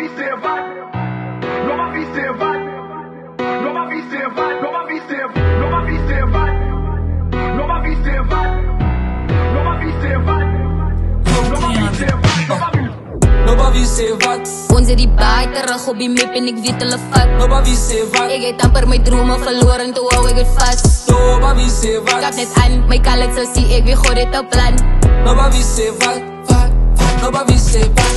vie c'est vague. Non, ma vie c'est vague. Non, ma vie c'est vague. Non, ma vie c'est vague. Non, ma vie c'est vague. Non, ma vie c'est vague. Non, ma vie c'est vague. Non, ma vie c'est vague. Nobody sê wat. Ons het die baai terug op die map en ek weet hulle vat. Nobody sê wat. Ek het amper my drome verloor en toe hou ek het vas. Nobody sê wat. Kap net aan, my kallet sal sien ek weer gooi dit op plan. Nobody sê wat. Nobody sê wat.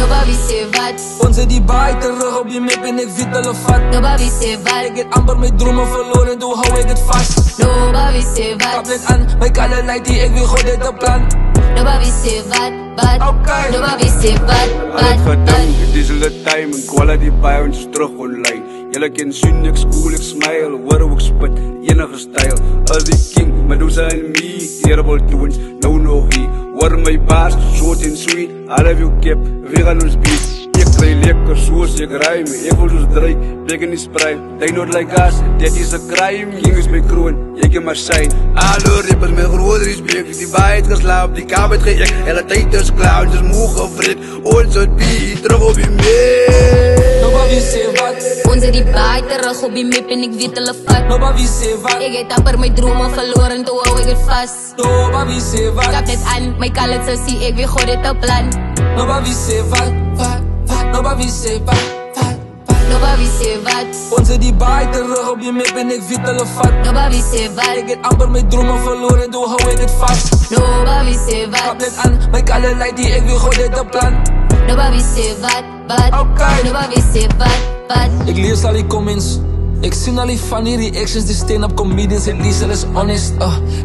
Nobody sê wat. Ons het die baai terug op die map en ek weet hulle vat. Nobody sê wat. Ek het amper my drome verloor en toe hou ek het vas. Nobody sê wat. Kap net aan, my kallet light die ek weer gooi dit op plan. Nobody sê wat. Okay. Nobody sê wat. Ek gedink, het is hulle time en quality by ons terug online. Julle kan sien ek school, ek smile, hoor hoe ek spit, enige style. As die king, Medusa en me, terrible twins, no he. Hoor my baas, short and sweet, I love you kip, we gaan ons beat. Ek kry lekker soos ek ruim, ek wil soos Drake, bek in die spruit. They not like us, that is a crime. King is my kroon, ek in my shine. Alle rippers met groot respect, die baai het geslaap, die kaap het geëk. Hele tyd is klaar, ons is moe gevred, ons het beat, terug op die mee. Nobody sê wat. Ons het die baai terug op die map en ek weet hulle vat. Nobody sê wat. Ek het amper my drome verloor en toe hou ek het vas. Nobody sê wat. Kap net aan, my kallet sal sien ek weer gooi dit op plan. Nobody sê wat. Nobody sê wat. Nobody sê wat. Ons het die baai terug op die map en ek weet hulle vat. Nobody sê wat. Ek het amper my drome verloor en toe hou ek het vas. Nobody sê Kap wat. net aan, my kallet light die ek weer gooi dit op plan. Nobody sê wat. Okay. Nobody sê wat. Ek lees al die comments. Ek sien al die funny reactions, die stand-up comedians, at least hulle is honest.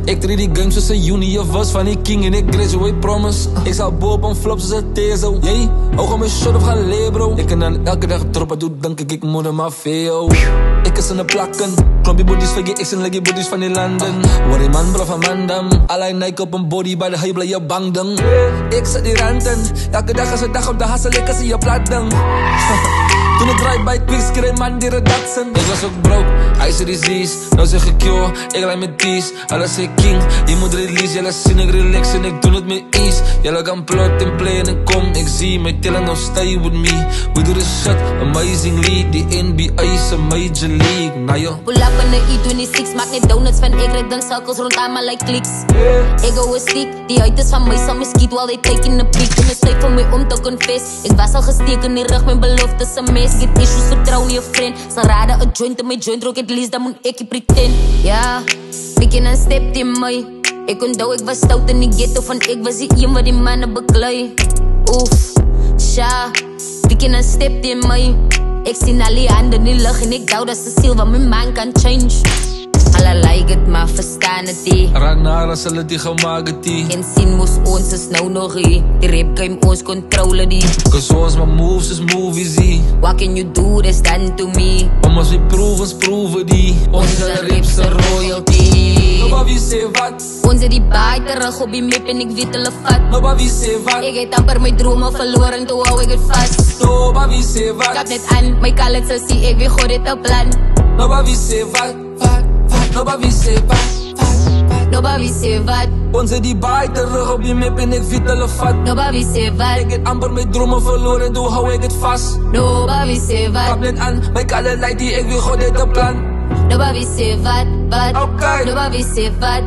Ek treed die game soos 'n junior was van die king en ek graduate promise. Ek sal boop en flop soos 'n tezo. Jy, hou gaan my shot of gaan leer bro. Ek kan dan elke dag droppen, doe denk ek moet hem maar veel. Ek is in 'n plakken, klompie bodies vir die ex en leggie bodies van die landen. Waar die man bro van mandam, allerlei Nike op een body by de hy bly jou bang ding. Ek sit die ranten, elke dag is 'n dag op de hassel, ek is in jou plat ding. Toen ik draai bij quick skreeg man die redacten. Ik was ook broke, hij is disease. Nou zeg ik joh, ik rij met tees. Alles zeg king, je moet release. Jelle zien ik relax en ik doe het met ease. Jelle kan plot en play en kom, ik zie. My telling now stay with me. We do this shit amazingly. Die NBA is a major league. Nou joh. Pull up in de E26, maak net donuts van ek red dan cirkels rond aan my like kliks. Ek hou 'n stiek, die huid is van my, sal my skiet while they taking a peek. En is tyd vir my om te confess. Ek was al gesteek in die rug, mijn belofte is 'n mes. Get issues, vertrouw nie 'n friend. Sal rade 'n joint in my joint rook, at least dan moet ek nie pretend. Ja, begin en step in my. Ek onthou ek was stout in die ghetto, van ek was die een wat die manne beklei. Oef, sja, begin en step in my. Ek sien al die hande in die lug en ek dou dat se siel wat my man kan change. Alle like het maar verstaan het die. Raak naar as hulle die gemaak het die. En sien moes ons is nou nog hier. Die rap game ons controle die. Cause ons my moves is movies die. What can you do, that's done to me. Om as we proeven die. Ons is een rapse royalty. Nobody sê wat. Ons het die baai terug op die map en ek weet hulle vat. Nobody sê wat. Ek het amper my drome verloor en toe hou ek het vas. Nobody sê wat. Kap net aan, my kallet sal sien ek weer gooi dit op plan. Nobody sê wat. Nobody sê wat. Nobody sê wat. Ons het die baai terug op die map en ek weet hulle vat. Nobody sê wat. Ek het amper my drome verloor en toe hou ek het vas. Nobody sê Kap wat. net aan, my kallet light die ek weer gooi dit op plan. Nobody sê wat. Okay. Nobody sê wat.